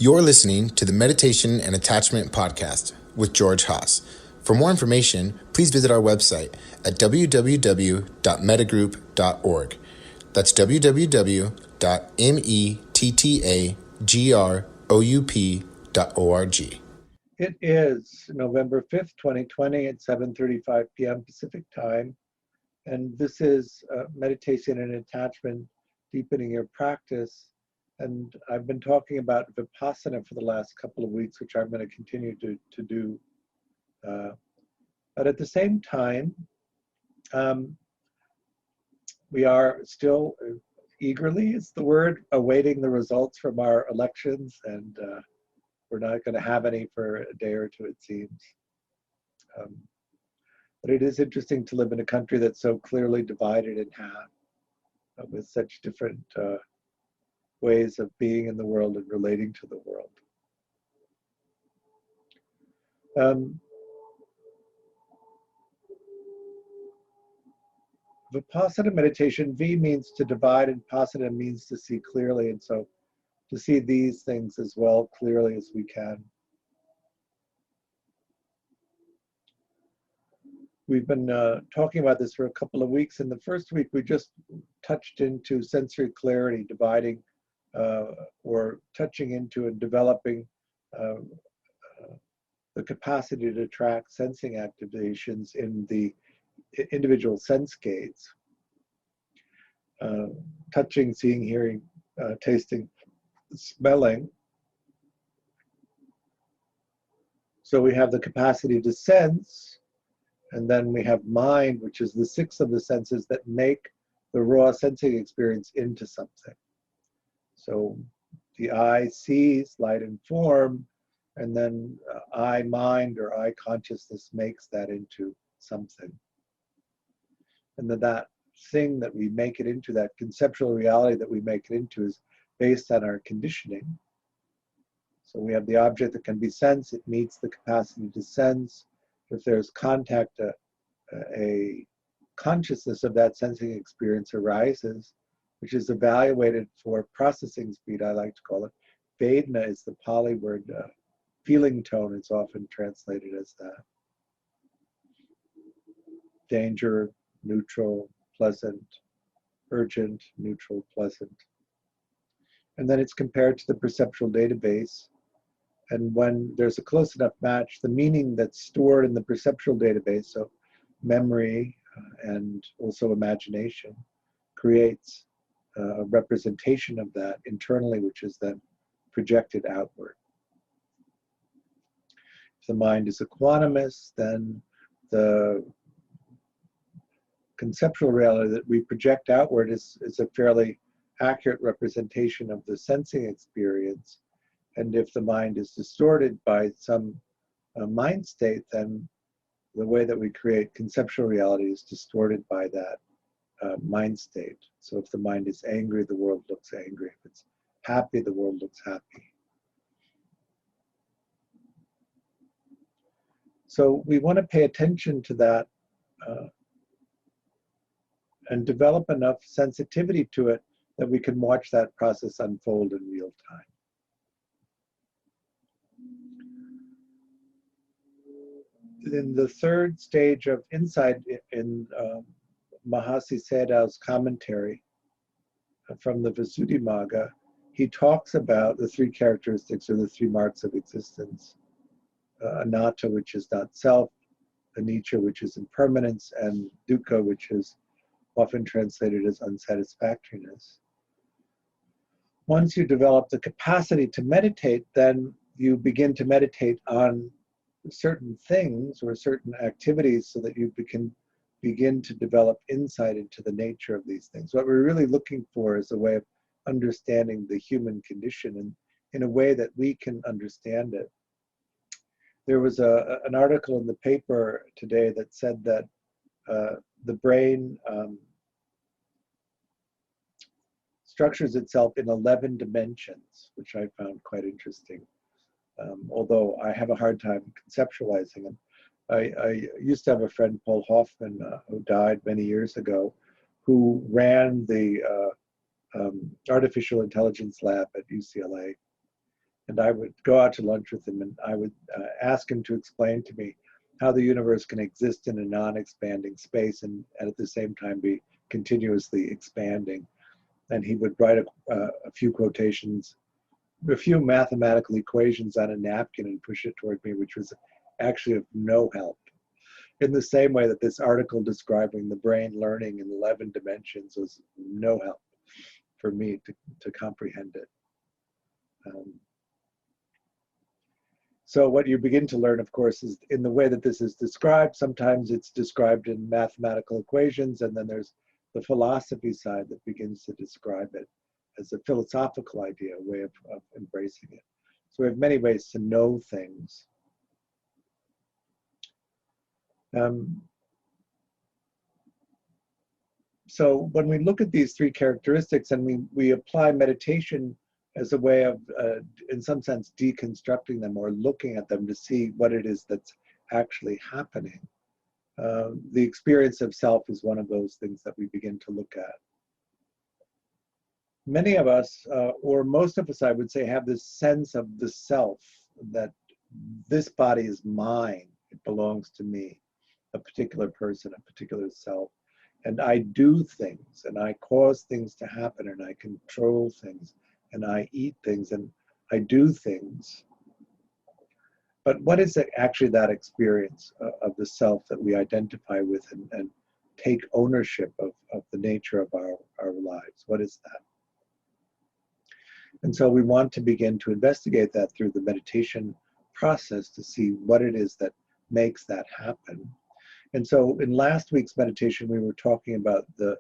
You're listening to the Meditation and Attachment Podcast with George Haas. For more information, please visit our website at www.mettagroup.org. That's www.mettagroup.org. It is November 5th, 2020 at 7:35 p.m. Pacific time. And this is Meditation and Attachment, Deepening Your Practice. And I've been talking about Vipassana for the last couple of weeks, which I'm going to continue to do. But at the same time, we are still eagerly, is the word, awaiting the results from our elections. And we're not going to have any for a day or two, it seems. But it is interesting to live in a country that's so clearly divided in half, with such different ways of being in the world and relating to the world. Vipassana meditation, V means to divide and Passana means to see clearly, and so to see these things as well clearly as we can. We've been talking about this for a couple of weeks. In the first week, we just touched into sensory clarity, dividing or touching into and developing the capacity to track sensing activations in the individual sense gates. Touching, seeing, hearing, tasting, smelling. So we have the capacity to sense, and then we have mind, which is the sixth of the senses that make the raw sensing experience into something. So the eye sees light and form, and then eye mind or eye consciousness makes that into something. And then that thing that we make it into, that conceptual reality that we make it into, is based on our conditioning. So we have the object that can be sensed, it meets the capacity to sense. If there's contact, a consciousness of that sensing experience arises, which is evaluated for processing speed, I like to call it. Vedana is the Pali word. Feeling tone is often translated as that. Danger, neutral, pleasant, urgent, neutral, pleasant. And then it's compared to the perceptual database. And when there's a close enough match, the meaning that's stored in the perceptual database, so memory and also imagination, creates a representation of that internally, which is then projected outward. If the mind is equanimous, then the conceptual reality that we project outward is a fairly accurate representation of the sensing experience. And if the mind is distorted by some mind state, then the way that we create conceptual reality is distorted by that mind state. So if the mind is angry, the world looks angry. If it's happy, the world looks happy. So we want to pay attention to that and develop enough sensitivity to it that we can watch that process unfold in real time. In the third stage of insight in Mahasi Sayadaw's commentary from the Visuddhimagga, he talks about the three characteristics or the three marks of existence. Anattā, which is not self, anicca, which is impermanence, and duḥkha, which is often translated as unsatisfactoriness. Once you develop the capacity to meditate, then you begin to meditate on certain things or certain activities so that you can begin to develop insight into the nature of these things. What we're really looking for is a way of understanding the human condition and in a way that we can understand it. There was an article in the paper today that said that the brain structures itself in 11 dimensions, which I found quite interesting. Although I have a hard time conceptualizing them. I used to have a friend, Paul Hoffman, who died many years ago, who ran the artificial intelligence lab at UCLA. And I would go out to lunch with him, and I would ask him to explain to me how the universe can exist in a non-expanding space and at the same time be continuously expanding. And he would write a few quotations, a few mathematical equations on a napkin and push it toward me, which was actually of no help. In the same way that this article describing the brain learning in 11 dimensions was no help for me to comprehend it. So what you begin to learn, of course, is in the way that this is described. Sometimes it's described in mathematical equations, and then there's the philosophy side that begins to describe it as a philosophical idea, a way of embracing it. So we have many ways to know things. So when we look at these three characteristics and we apply meditation as a way of, in some sense, deconstructing them or looking at them to see what it is that's actually happening, the experience of self is one of those things that we begin to look at. Many of us, or most of us, I would say, have this sense of the self, that this body is mine, it belongs to me, a particular person, a particular self. And I do things, and I cause things to happen, and I control things, and I eat things, and I do things. But what is actually that experience of the self that we identify with and take ownership of the nature of our lives? What is that? And so we want to begin to investigate that through the meditation process to see what it is that makes that happen. And so in last week's meditation, we were talking about the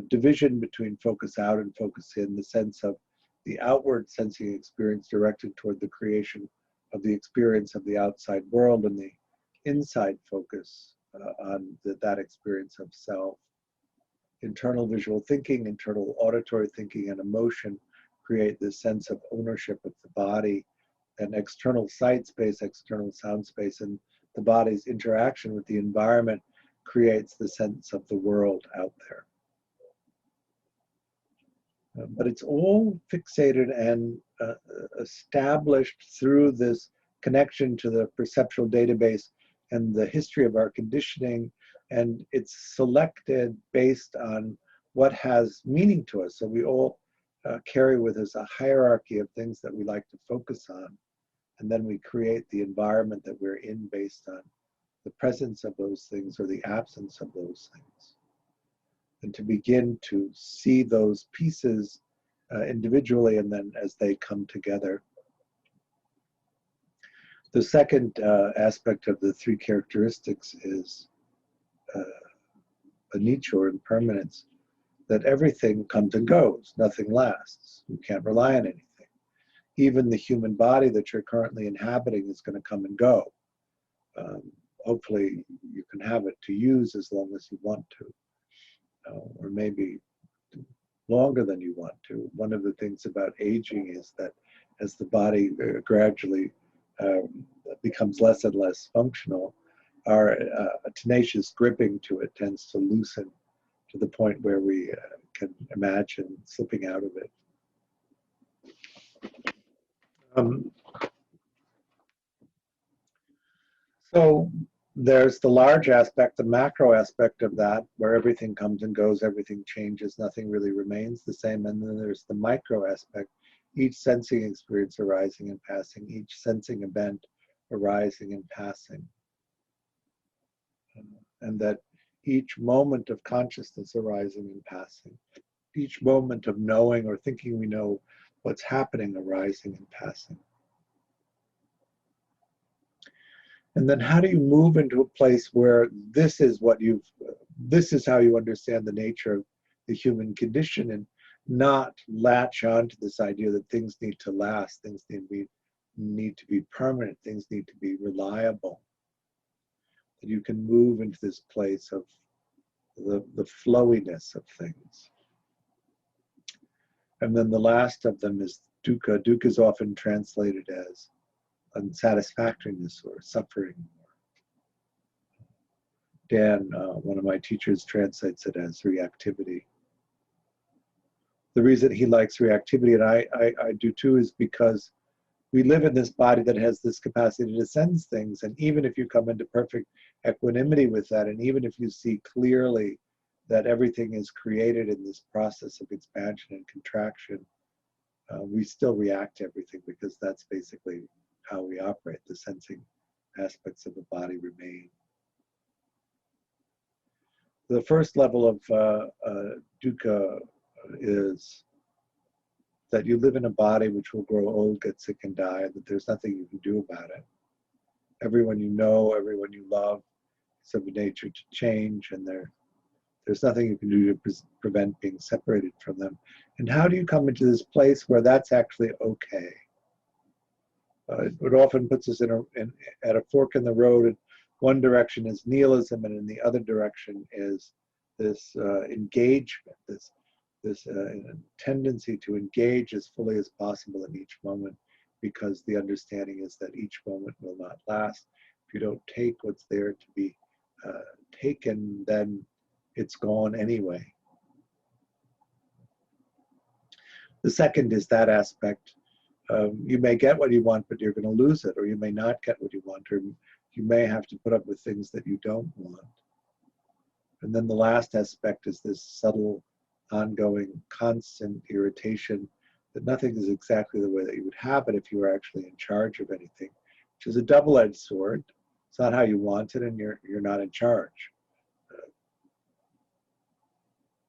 division between focus out and focus in, the sense of the outward sensing experience directed toward the creation of the experience of the outside world, and the inside focus on that experience of self. Internal visual thinking, internal auditory thinking, and emotion create this sense of ownership of the body, and external sight space, external sound space, and the body's interaction with the environment creates the sense of the world out there. But it's all fixated and established through this connection to the perceptual database and the history of our conditioning, and it's selected based on what has meaning to us. So we all carry with us a hierarchy of things that we like to focus on, and then we create the environment that we're in based on the presence of those things or the absence of those things. And to begin to see those pieces individually and then as they come together. The second aspect of the three characteristics is aniccā, or impermanence, that everything comes and goes, nothing lasts. You can't rely on anything. Even the human body that you're currently inhabiting is going to come and go. Hopefully you can have it to use as long as you want to, or maybe longer than you want to. One of the things about aging is that as the body gradually becomes less and less functional, our tenacious gripping to it tends to loosen to the point where we can imagine slipping out of it. So there's the large aspect, the macro aspect of that, where everything comes and goes, everything changes, nothing really remains the same. And then there's the micro aspect, each sensing experience arising and passing, each sensing event arising and passing. And that each moment of consciousness arising and passing, each moment of knowing or thinking we know what's happening arising and passing. And then how do you move into a place where this is how you understand the nature of the human condition, and not latch on to this idea that things need to last, things need to be permanent, things need to be reliable. That you can move into this place of the flowiness of things. And then the last of them is duḥkha. Duḥkha is often translated as unsatisfactoriness or suffering. Dan, one of my teachers, translates it as reactivity. The reason he likes reactivity, and I do too, is because we live in this body that has this capacity to sense things, and even if you come into perfect equanimity with that, and even if you see clearly that everything is created in this process of expansion and contraction, we still react to everything because that's basically how we operate. The sensing aspects of the body remain. The first level of duḥkha is that you live in a body which will grow old, get sick, and die, and that there's nothing you can do about it. Everyone you know, everyone you love, is of a nature to change, and there's nothing you can do to prevent being separated from them. And how do you come into this place where that's actually okay? It often puts us at a fork in the road. And one direction is nihilism, and in the other direction is this engagement, this tendency to engage as fully as possible in each moment, because the understanding is that each moment will not last. If you don't take what's there to be taken, then it's gone anyway. The second is that aspect. You may get what you want, but you're going to lose it, or you may not get what you want, or you may have to put up with things that you don't want. And then the last aspect is this subtle, ongoing, constant irritation that nothing is exactly the way that you would have it if you were actually in charge of anything, which is a double-edged sword. It's not how you want it, and you're not in charge.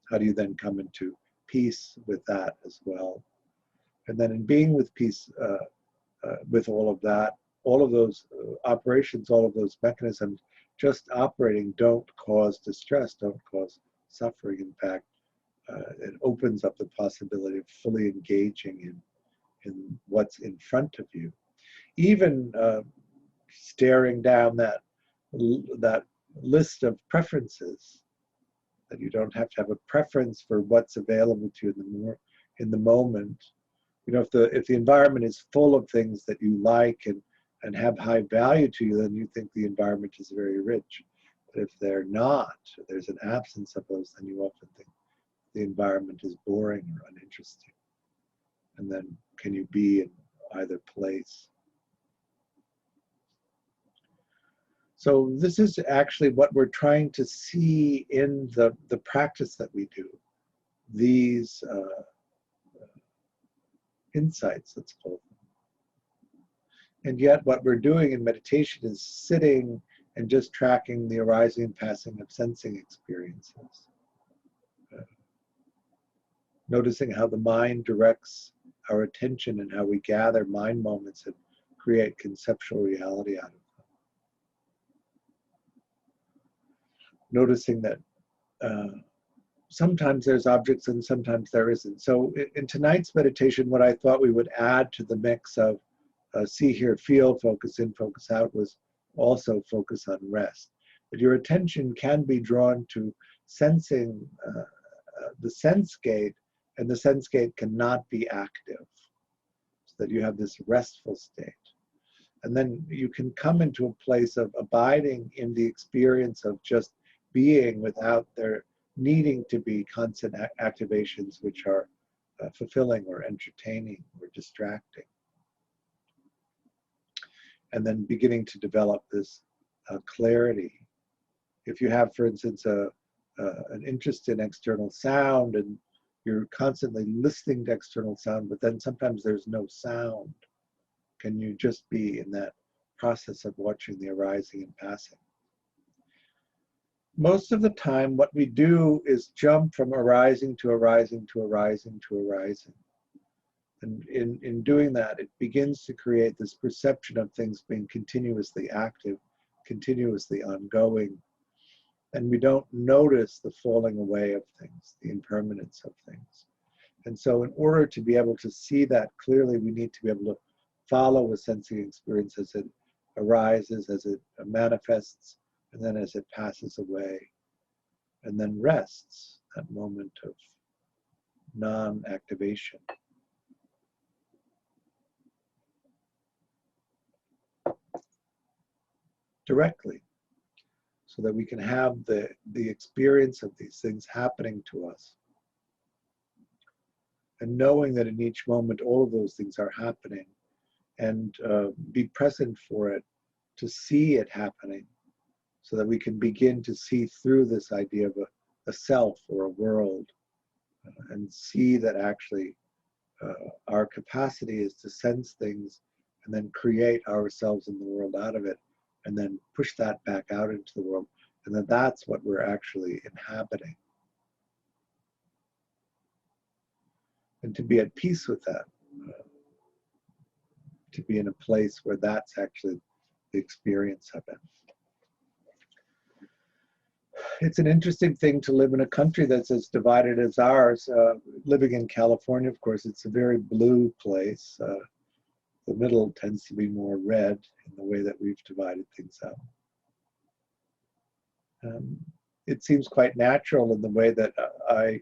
How do you then come into peace with that as well? And then in being with peace with all of that, all of those operations, all of those mechanisms, just operating don't cause distress, don't cause suffering. In fact, it opens up the possibility of fully engaging in what's in front of you. Even staring down that list of preferences, that you don't have to have a preference for what's available to you in the moment. You know, if the environment is full of things that you like and have high value to you, then you think the environment is very rich. But if they're not, there's an absence of those, then you often think the environment is boring or uninteresting. And then can you be in either place? So this is actually what we're trying to see in the practice that we do. These insights, let's call them. And yet what we're doing in meditation is sitting and just tracking the arising and passing of sensing experiences. Noticing how the mind directs our attention and how we gather mind moments and create conceptual reality out of them. Noticing that sometimes there's objects and sometimes there isn't. So in tonight's meditation, what I thought we would add to the mix of see, hear, feel, focus in, focus out was also focus on rest. But your attention can be drawn to sensing the sense gate, and the sense gate cannot be active, so that you have this restful state. And then you can come into a place of abiding in the experience of just being without there needing to be constant activations which are fulfilling or entertaining or distracting. And then beginning to develop this clarity. If you have, for instance, an interest in external sound and you're constantly listening to external sound, but then sometimes there's no sound, can you just be in that process of watching the arising and passing? Most of the time, what we do is jump from arising to arising to arising to arising. And in doing that, it begins to create this perception of things being continuously active, continuously ongoing. And we don't notice the falling away of things, the impermanence of things. And so in order to be able to see that clearly, we need to be able to follow a sensing experience as it arises, as it manifests, and then as it passes away, and then rests, that moment of non-activation. Directly, so that we can have the experience of these things happening to us. And knowing that in each moment all of those things are happening, and be present for it, to see it happening, so that we can begin to see through this idea of a self or a world, and see that actually our capacity is to sense things and then create ourselves in the world out of it, and then push that back out into the world, and that that's what we're actually inhabiting. And to be at peace with that, to be in a place where that's actually the experience of it. It's an interesting thing to live in a country that's as divided as ours. Living in California, of course, it's a very blue place. The middle tends to be more red in the way that we've divided things up. It seems quite natural in the way that I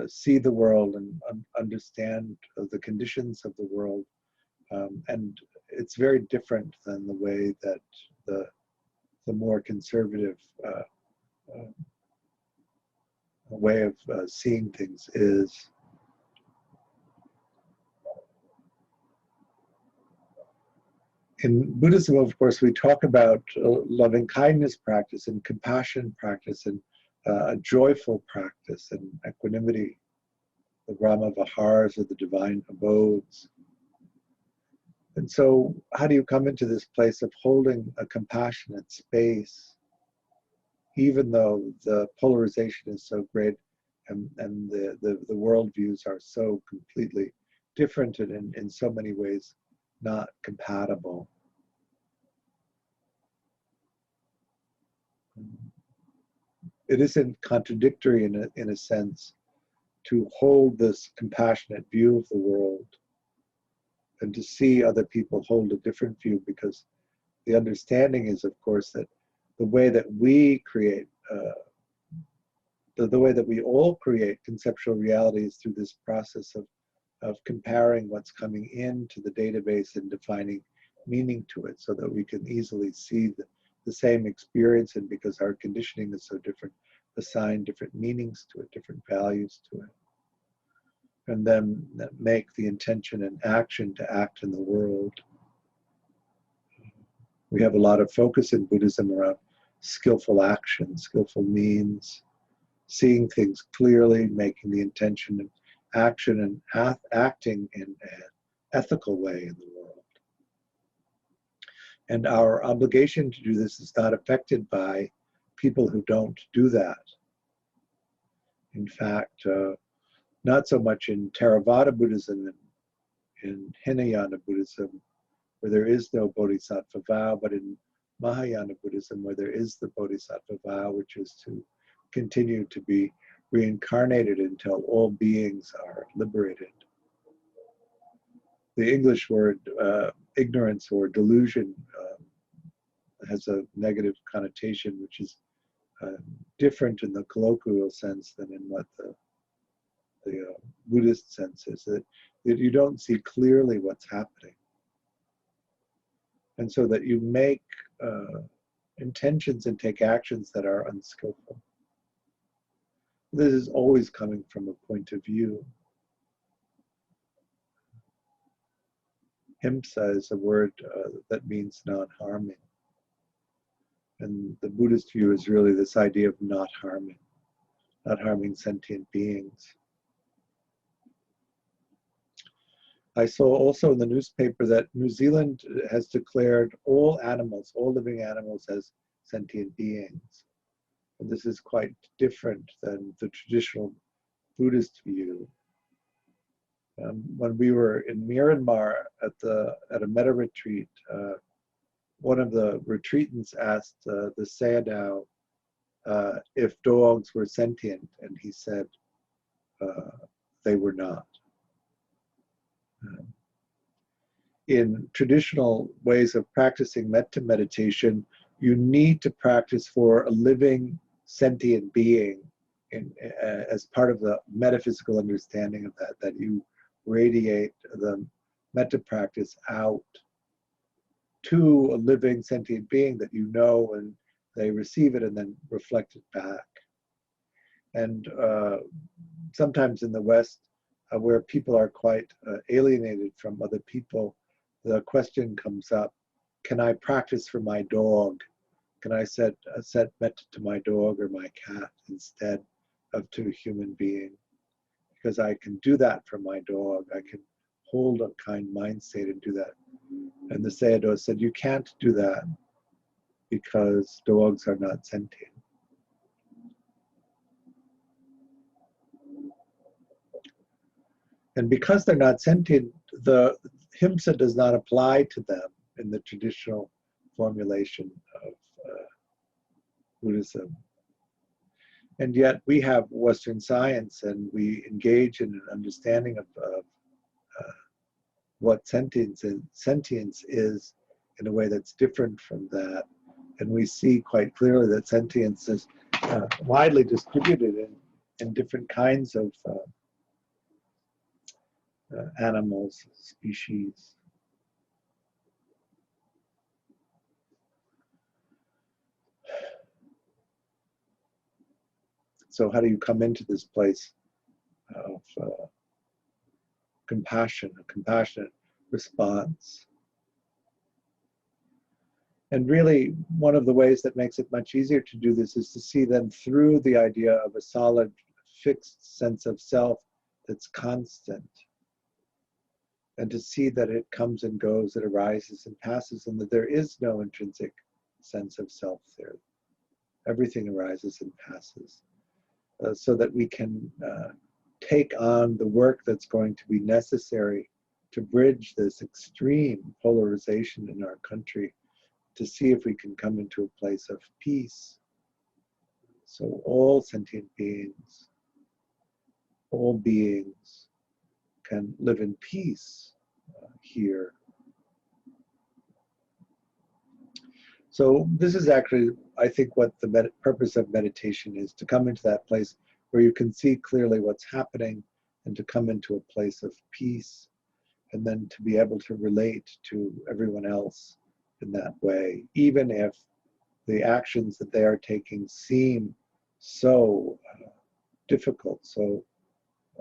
see the world and understand the conditions of the world. And it's very different than the way that the more conservative way of seeing things is. In Buddhism, of course, we talk about loving kindness practice and compassion practice and a joyful practice and equanimity, the Brahma Viharas or the divine abodes. And so how do you come into this place of holding a compassionate space, even though the polarization is so great and the worldviews are so completely different and in so many ways not compatible? It isn't contradictory in a sense to hold this compassionate view of the world and to see other people hold a different view, because the understanding is, of course, that the way that we create, the way that we all create conceptual realities through this process of comparing what's coming into the database and defining meaning to it, so that we can easily see the same experience, and because our conditioning is so different, assign different meanings to it, different values to it, and then make the intention and action to act in the world. We have a lot of focus in Buddhism around skillful action, skillful means, seeing things clearly, making the intention and action, and acting in an ethical way in the world. And our obligation to do this is not affected by people who don't do that. In fact, not so much in Theravada Buddhism and in Hinayana Buddhism, where there is no bodhisattva vow, but in Mahayana Buddhism, where there is the bodhisattva vow, which is to continue to be reincarnated until all beings are liberated. The English word ignorance or delusion has a negative connotation, which is different in the colloquial sense than in what the Buddhist sense is, that you don't see clearly what's happening. And so that you make intentions and take actions that are unskillful. This is always coming from a point of view. Himsa is a word that means not harming. And the Buddhist view is really this idea of not harming sentient beings. I saw also in the newspaper that New Zealand has declared all animals, all living animals, as sentient beings. And this is quite different than the traditional Buddhist view. When we were in Myanmar at a metta retreat, one of the retreatants asked the Sayadaw if dogs were sentient, and he said they were not. In traditional ways of practicing metta meditation, you need to practice for a living sentient being as part of the metaphysical understanding of that you radiate the metta practice out to a living sentient being that you know, and they receive it and then reflect it back. And sometimes in the West, where people are quite alienated from other people, the question comes up, can I practice for my dog? Can I set metta to my dog or my cat instead of to a human being? Because I can do that for my dog. I can hold a kind mind state and do that. And the Sayadaw said, you can't do that because dogs are not sentient. And because they're not sentient, the himsa does not apply to them in the traditional formulation of Buddhism. And yet we have Western science, and we engage in an understanding of what sentience is in a way that's different from that. And we see quite clearly that sentience is widely distributed in different kinds of animals, species. So how do you come into this place of compassion, a compassionate response? And really, one of the ways that makes it much easier to do this is to see them through the idea of a solid, fixed sense of self that's constant. And to see that it comes and goes, it arises and passes, and that there is no intrinsic sense of self there. Everything arises and passes. So that we can take on the work that's going to be necessary to bridge this extreme polarization in our country, to see if we can come into a place of peace. So all sentient beings, all beings can live in peace here. So this is actually, I think, what the purpose of meditation is, to come into that place where you can see clearly what's happening and to come into a place of peace, and then to be able to relate to everyone else in that way, even if the actions that they are taking seem so difficult, so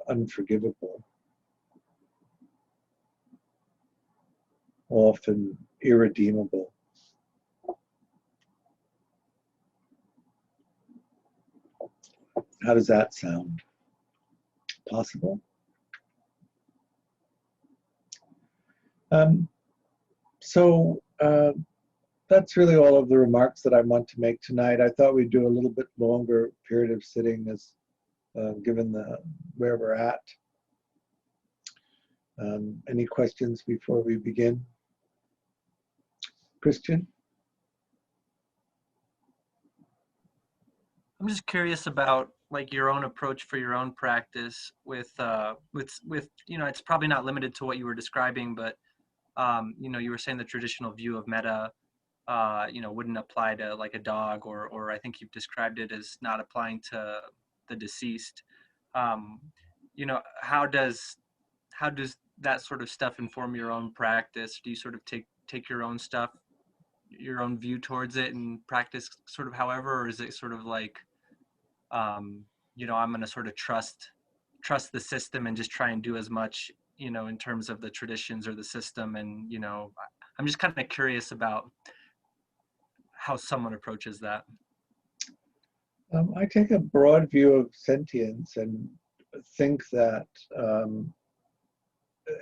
unforgivable, often irredeemable. How does that sound? Possible? That's really all of the remarks that I want to make tonight. I thought we'd do a little bit longer period of sitting, as given where we're at. Any questions before we begin? Christian? I'm just curious about like your own approach for your own practice with you know, it's probably not limited to what you were describing, but you know, you were saying the traditional view of metta you know, wouldn't apply to like a dog, or I think you've described it as not applying to the deceased. You know, how does that sort of stuff inform your own practice? Do you sort of take your own stuff, your own view towards it, and practice sort of however, or is it sort of like you know, I'm going to sort of trust the system and just try and do as much, you know, in terms of the traditions or the system? And you know, I'm just kind of curious about how someone approaches that. I take a broad view of sentience and think that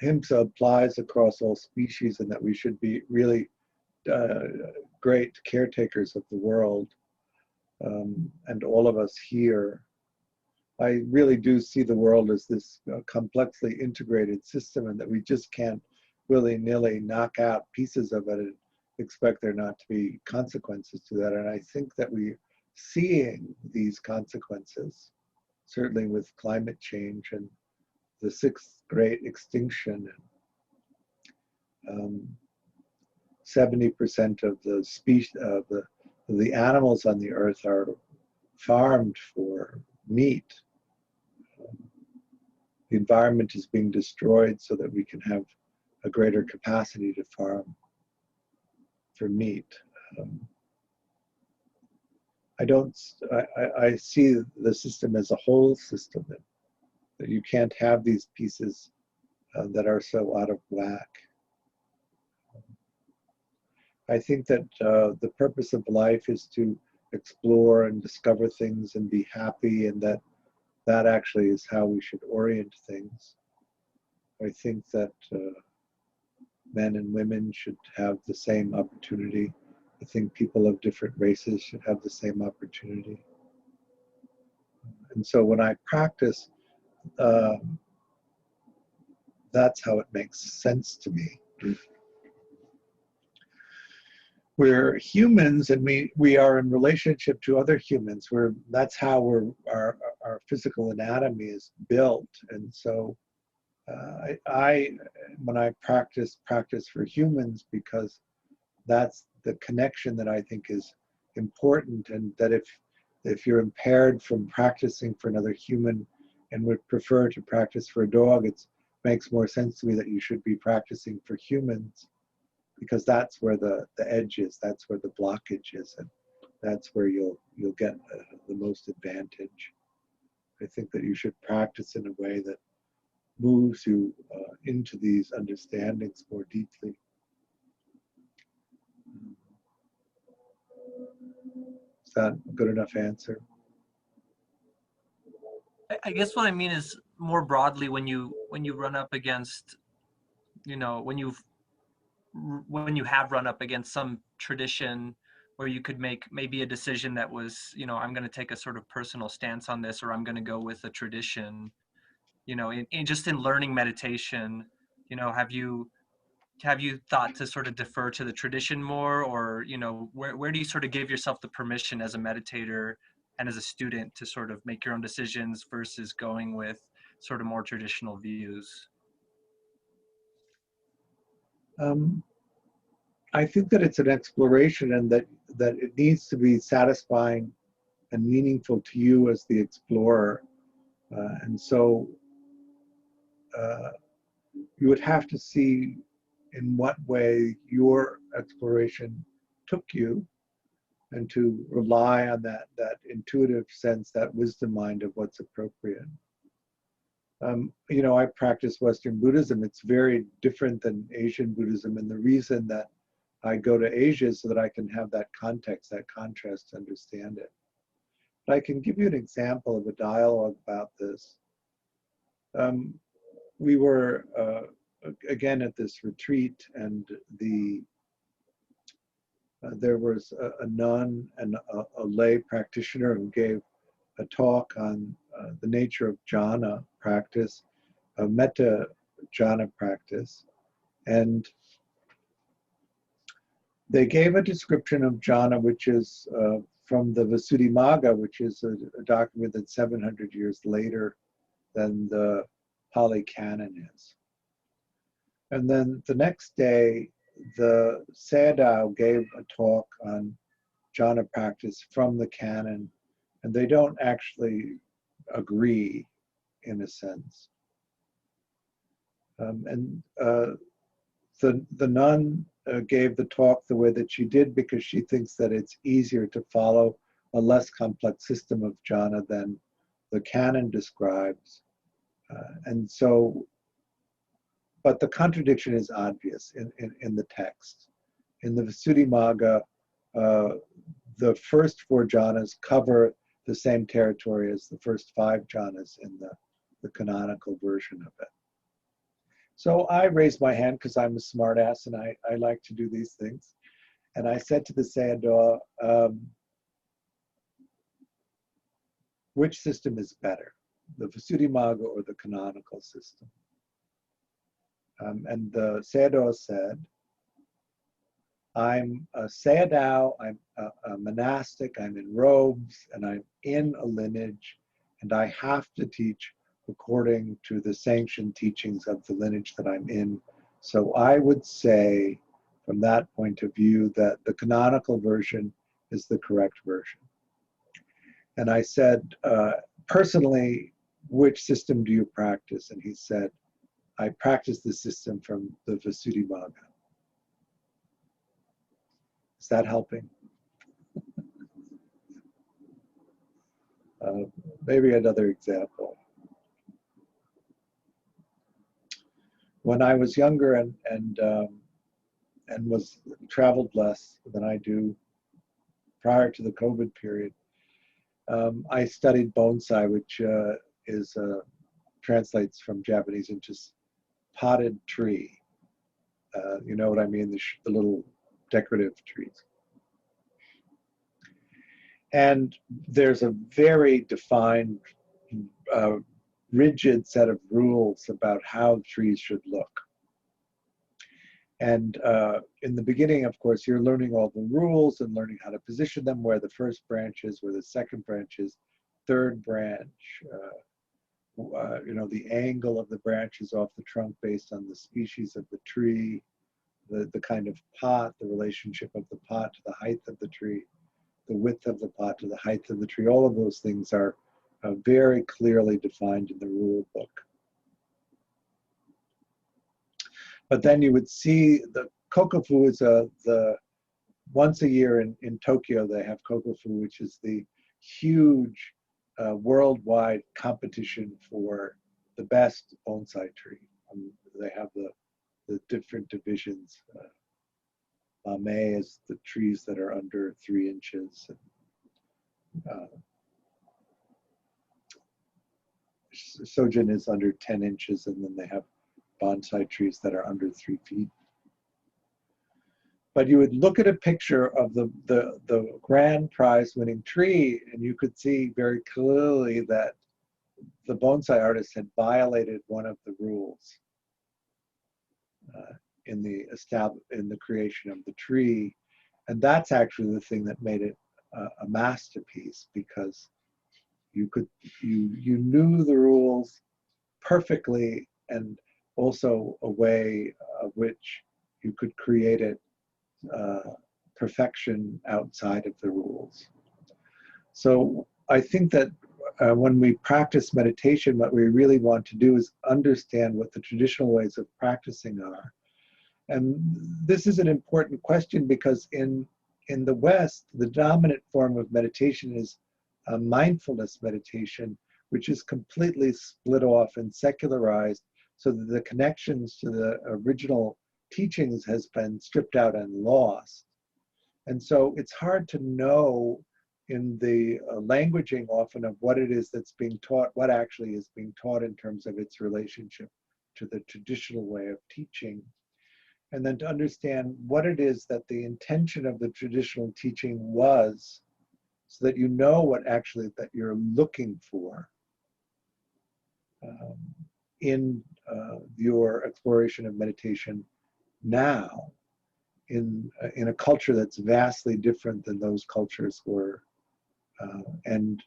himsa applies across all species, and that we should be really great caretakers of the world, and all of us here. I really do see the world as this complexly integrated system, and that we just can't willy-nilly knock out pieces of it and expect there not to be consequences to that. And I think that we're seeing these consequences, certainly with climate change and the sixth great extinction. 70% of the species of the animals on the earth are farmed for meat. The environment is being destroyed so that we can have a greater capacity to farm for meat. I see the system as a whole system, that you can't have these pieces that are so out of whack. I think that the purpose of life is to explore and discover things and be happy, and that actually is how we should orient things. I think that men and women should have the same opportunity. I think people of different races should have the same opportunity. And so when I practice, that's how it makes sense to me. We're humans, and we are in relationship to other humans. That's how our physical anatomy is built. And so when I practice for humans, because that's the connection that I think is important, and that if you're impaired from practicing for another human and would prefer to practice for a dog, it makes more sense to me that you should be practicing for humans, because that's where the edge is, that's where the blockage is, and that's where you'll get the most advantage. I think that you should practice in a way that moves you into these understandings more deeply. Is that a good enough answer? I guess what I mean is more broadly, when you run up against, when you have run up against some tradition where you could make maybe a decision that was, I'm going to take a sort of personal stance on this, or I'm going to go with a tradition, just in learning meditation, have you thought to sort of defer to the tradition more, or where do you sort of give yourself the permission as a meditator and as a student to sort of make your own decisions versus going with sort of more traditional views? I think that it's an exploration, and that it needs to be satisfying and meaningful to you as the explorer. And so you would have to see in what way your exploration took you, and to rely on that intuitive sense, that wisdom mind of what's appropriate. I practice Western Buddhism. It's very different than Asian Buddhism, and the reason that I go to Asia is so that I can have that context, that contrast to understand it. But I can give you an example of a dialogue about this. We were again at this retreat, and there was a nun and a lay practitioner who gave a talk on the nature of jhana practice, metta jhana practice. And they gave a description of jhana, which is from the Visuddhimagga, which is a document that's 700 years later than the Pali Canon is. And then the next day, the Sayadaw gave a talk on jhana practice from the canon, and they don't actually agree in a sense. And the nun gave the talk the way that she did because she thinks that it's easier to follow a less complex system of jhana than the canon describes. And so, but the contradiction is obvious in the text. In the Visuddhimagga, the first 4 jhanas cover the same territory as the first 5 jhanas in the canonical version of it. So I raised my hand because I'm a smartass and I like to do these things. And I said to the Sayadaw, which system is better, the Visuddhimagga or the canonical system? And the Sayadaw said, I'm a Sayadaw, I'm a monastic, I'm in robes, and I'm in a lineage, and I have to teach according to the sanctioned teachings of the lineage that I'm in. So I would say, from that point of view, that the canonical version is the correct version. And I said, personally, which system do you practice? And he said, I practice the system from the Visuddhimagga. Is that helping? Maybe another example. When I was younger and and was traveled less than I do prior to the COVID period, I studied bonsai, which translates from Japanese into potted tree. You know what I mean? The little decorative trees. And there's a very defined, rigid set of rules about how trees should look. And in the beginning, of course, you're learning all the rules and learning how to position them, where the first branch is, where the second branch is, third branch, the angle of the branches off the trunk based on the species of the tree, the kind of pot, the relationship of the pot to the height of the tree, the width of the pot to the height of the tree. All of those things are very clearly defined in the rule book. But then you would see the kokofu is once a year in Tokyo, they have kokofu, which is the huge worldwide competition for the best bonsai tree. They have the different divisions. Mame is the trees that are under 3 inches. Sojin is under 10 inches, and then they have bonsai trees that are under 3 feet. But you would look at a picture of the grand prize winning tree, and you could see very clearly that the bonsai artist had violated one of the rules in the creation of the tree. And that's actually the thing that made it a masterpiece, because you knew the rules perfectly, and also a way of which you could create it perfection outside of the rules. So I think that when we practice meditation, what we really want to do is understand what the traditional ways of practicing are. And this is an important question, because in the West, the dominant form of meditation is mindfulness meditation, which is completely split off and secularized, so that the connections to the original teachings has been stripped out and lost. And so it's hard to know in the languaging often of what it is that's being taught, what actually is being taught in terms of its relationship to the traditional way of teaching. And then to understand what it is that the intention of the traditional teaching was, so that you know what actually that you're looking for in your exploration of meditation now, in a culture that's vastly different than those cultures were, and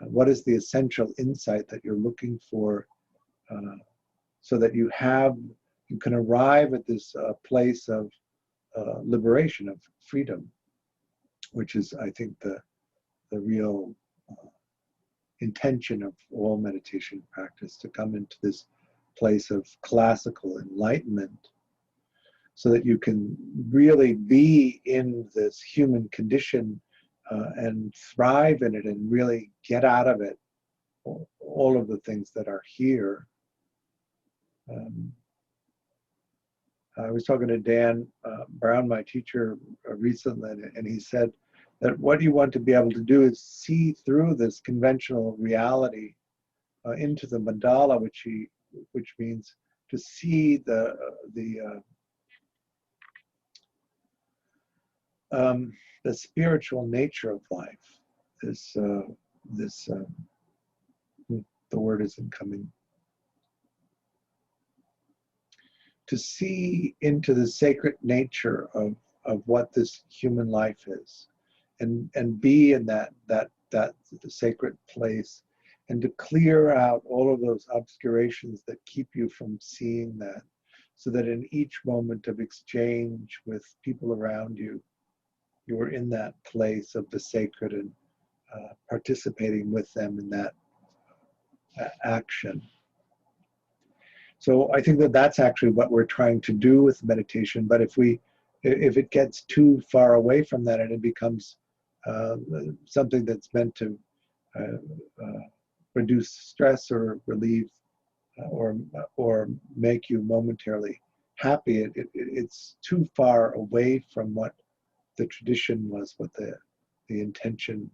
what is the essential insight that you're looking for, so that you can arrive at this place of liberation, of freedom, which is, I think, the real intention of all meditation practice, to come into this place of classical enlightenment, so that you can really be in this human condition and thrive in it, and really get out of it all of the things that are here. I was talking to Dan Brown, my teacher, recently, and he said that what you want to be able to do is see through this conventional reality into the mandala, which means to see the spiritual nature of life. The word isn't coming. To see into the sacred nature of what this human life is, and be in that sacred place, and to clear out all of those obscurations that keep you from seeing that, so that in each moment of exchange with people around you, you are in that place of the sacred, and participating with them in that action. So I think that that's actually what we're trying to do with meditation. But if it gets too far away from that, and it becomes something that's meant to reduce stress, or relieve, or make you momentarily happy. It's too far away from what the tradition was, what the intention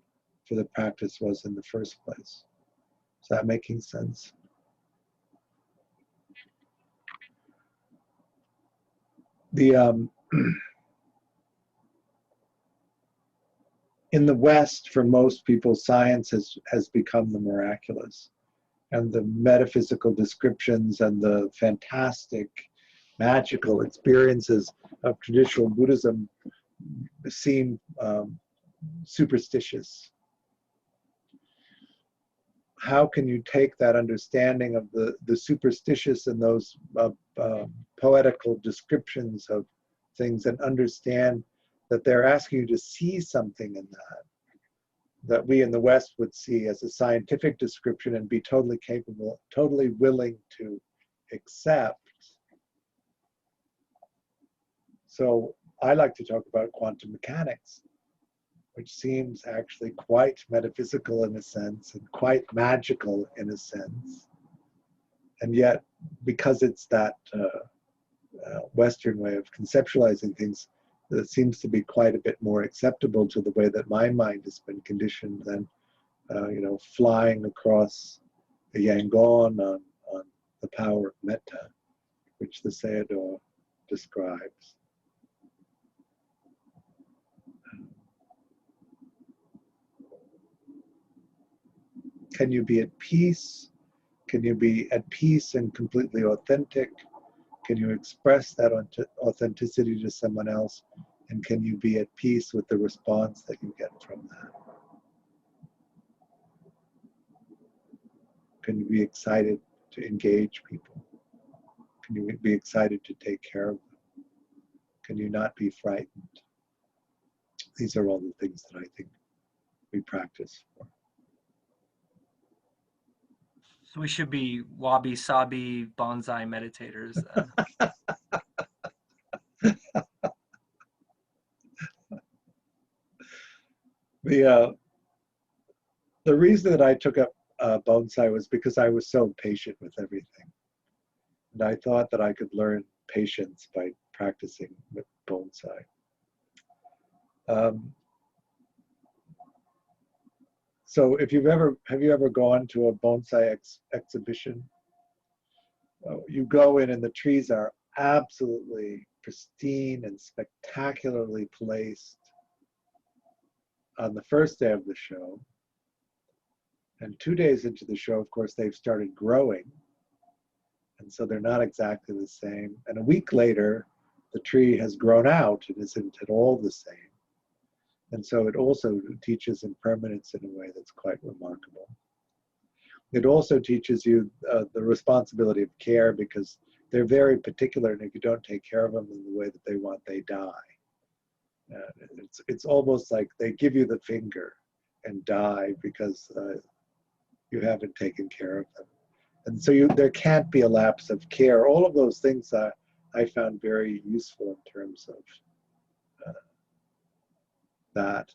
for the practice was in the first place. Is that making sense? The in the West, for most people, science has become the miraculous, and the metaphysical descriptions and the fantastic, magical experiences of traditional Buddhism seem superstitious. How can you take that understanding of the superstitious and those poetical descriptions of things and understand that they're asking you to see something in that we in the West would see as a scientific description and be totally capable, totally willing to accept? So I like to talk about quantum mechanics, which seems actually quite metaphysical in a sense and quite magical in a sense. And yet, because it's that Western way of conceptualizing things, that seems to be quite a bit more acceptable to the way that my mind has been conditioned than, flying across the Yangon on the power of metta, which the Sayadaw describes. Can you be at peace? Can you be at peace and completely authentic? Can you express that authenticity to someone else? And can you be at peace with the response that you get from that? Can you be excited to engage people? Can you be excited to take care of them? Can you not be frightened? These are all the things that I think we practice for. So we should be wabi-sabi bonsai meditators then. The reason that I took up bonsai was because I was so impatient with everything. And I thought that I could learn patience by practicing with bonsai. So have you ever gone to a bonsai exhibition? You go in and the trees are absolutely pristine and spectacularly placed on the first day of the show. And 2 days into the show, of course, they've started growing. And so they're not exactly the same. And a week later, the tree has grown out and isn't at all the same. And so it also teaches impermanence in a way that's quite remarkable. It also teaches you the responsibility of care, because they're very particular, and if you don't take care of them in the way that they want, they die. It's almost like they give you the finger and die because you haven't taken care of them. And so there can't be a lapse of care. All of those things I found very useful in terms of that.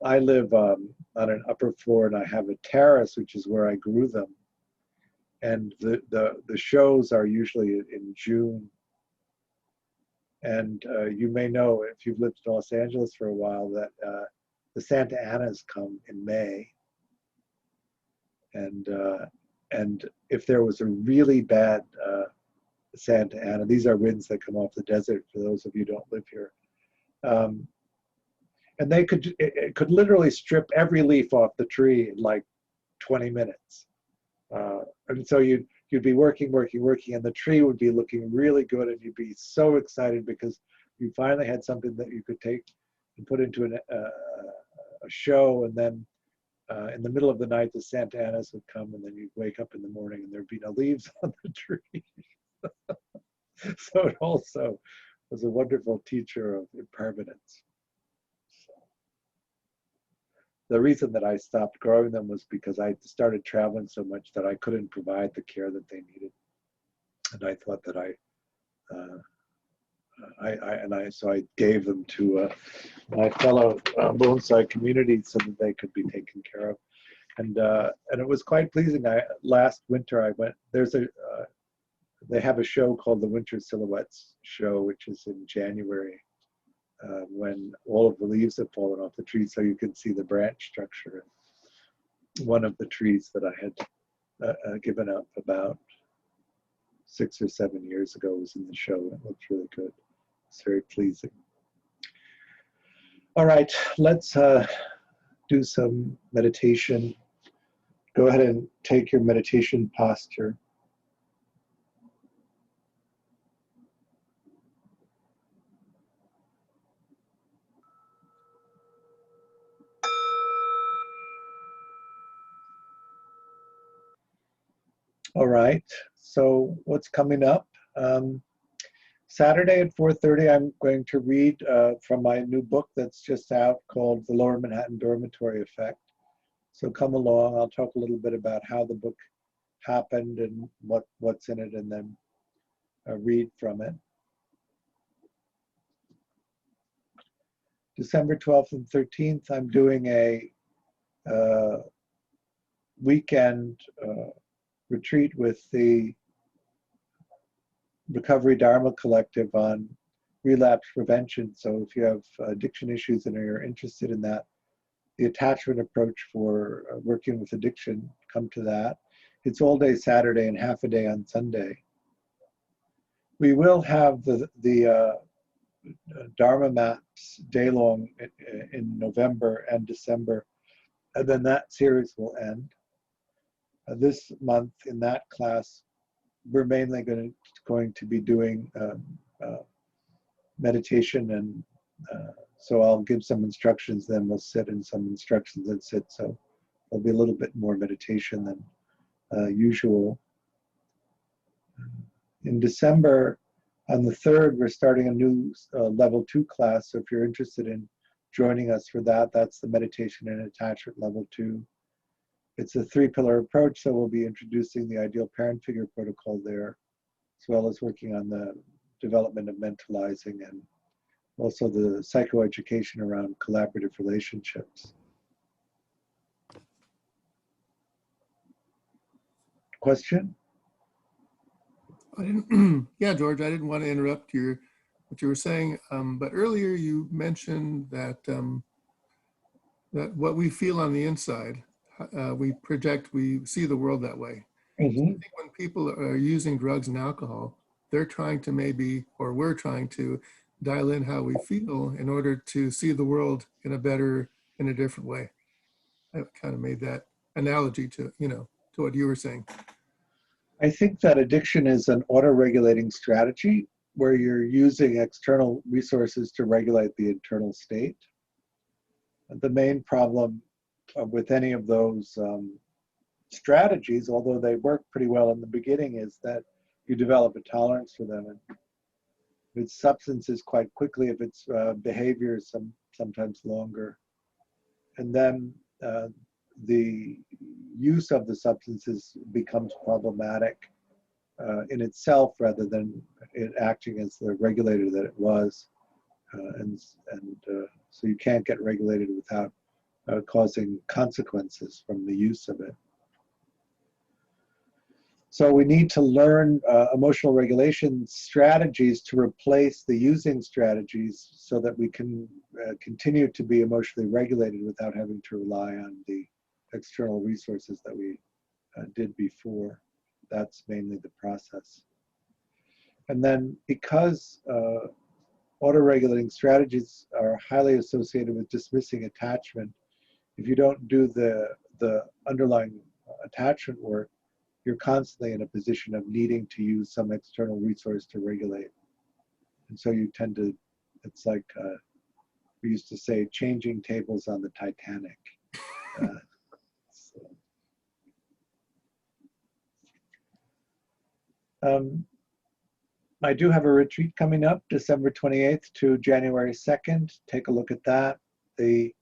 I live on an upper floor and I have a terrace, which is where I grew them. And the shows are usually in June. And you may know, if you've lived in Los Angeles for a while, that the Santa Anas come in May. And if there was a really bad Santa Ana, these are winds that come off the desert for those of you who don't live here. And it could literally strip every leaf off the tree in like 20 minutes. And so you'd be working, and the tree would be looking really good, and you'd be so excited because you finally had something that you could take and put into a show, and then in the middle of the night, the Santa Anas would come, and then you'd wake up in the morning and there'd be no leaves on the tree. So it also was a wonderful teacher of impermanence. The reason that I stopped growing them was because I started traveling so much that I couldn't provide the care that they needed. And I thought that so I gave them to my fellow bonsai community so that they could be taken care of. And it was quite pleasing. Last winter I went, there's a they have a show called the Winter Silhouettes Show, which is in January, when all of the leaves have fallen off the tree, so you can see the branch structure. One of the trees that I had given up about 6 or 7 years ago was in the show. It looked really good. It's very pleasing. All right, let's do some meditation. Go ahead and take your meditation posture. All right, so what's coming up? Saturday at 4:30, I'm going to read from my new book that's just out called The Lower Manhattan Dormitory Effect. So come along, I'll talk a little bit about how the book happened and what's in it, and then read from it. December 12th and 13th, I'm doing a weekend retreat with the Recovery Dharma Collective on relapse prevention. So if you have addiction issues and are interested in that, the attachment approach for working with addiction, come to that. It's all day Saturday and half a day on Sunday. We will have the Dharma maps day long in November and December, and then that series will end. This month in that class, we're mainly going to be doing meditation, and so I'll give some instructions, then we'll sit, and some instructions and sit. So there'll be a little bit more meditation than usual. In December, on the 3rd, we're starting a new level 2 class. So if you're interested in joining us for that, that's the meditation and attachment level 2. It's a 3-pillar approach, so we'll be introducing the ideal parent figure protocol there, as well as working on the development of mentalizing and also the psychoeducation around collaborative relationships. Question? Yeah, George, I didn't want to interrupt what you were saying, but earlier you mentioned that that what we feel on the inside, we project, we see the world that way. Mm-hmm. So I think when people are using drugs and alcohol, they're trying to we're trying to dial in how we feel in order to see the world in a different way. I kind of made that analogy to what you were saying. I think that addiction is an auto-regulating strategy where you're using external resources to regulate the internal state. The main problem with any of those strategies, although they work pretty well in the beginning, is that you develop a tolerance for them. And if it's substances, quite quickly, if it's behavior, sometimes longer. And then the use of the substances becomes problematic in itself, rather than it acting as the regulator that it was. So you can't get regulated without causing consequences from the use of it. So we need to learn emotional regulation strategies to replace the using strategies so that we can continue to be emotionally regulated without having to rely on the external resources that we did before. That's mainly the process. And then because auto-regulating strategies are highly associated with dismissing attachment, if you don't do the underlying attachment work, you're constantly in a position of needing to use some external resource to regulate. And so you tend to, it's like we used to say, changing tables on the Titanic. I do have a retreat coming up, December 28th to January 2nd. Take a look at that. The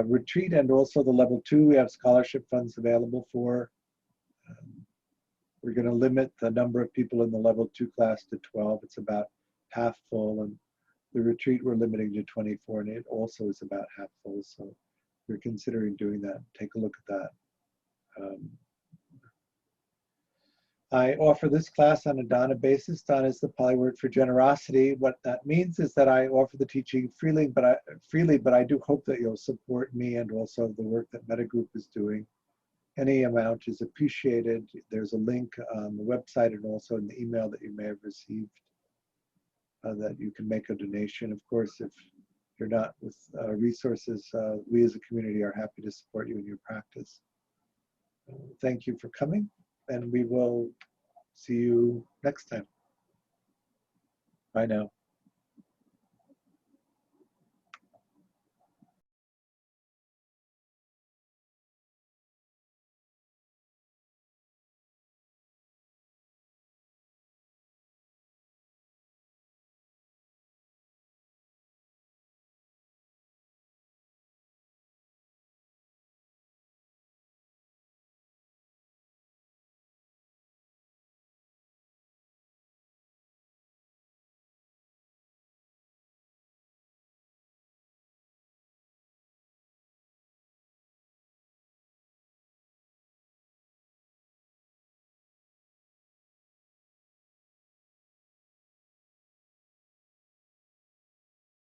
retreat and also the level 2, we have scholarship funds available for. We're going to limit the number of people in the level 2 class to 12. It's about half full, and the retreat we're limiting to 24, and it also is about half full. So we're considering doing that. Take a look at that. I offer this class on a dana basis. Dana is the Pali word for generosity. What that means is that I offer the teaching freely, but I do hope that you'll support me and also the work that Mettagroup is doing. Any amount is appreciated. There's a link on the website and also in the email that you may have received that you can make a donation. Of course, if you're not with resources, we as a community are happy to support you in your practice. Thank you for coming, and we will see you next time. Bye now.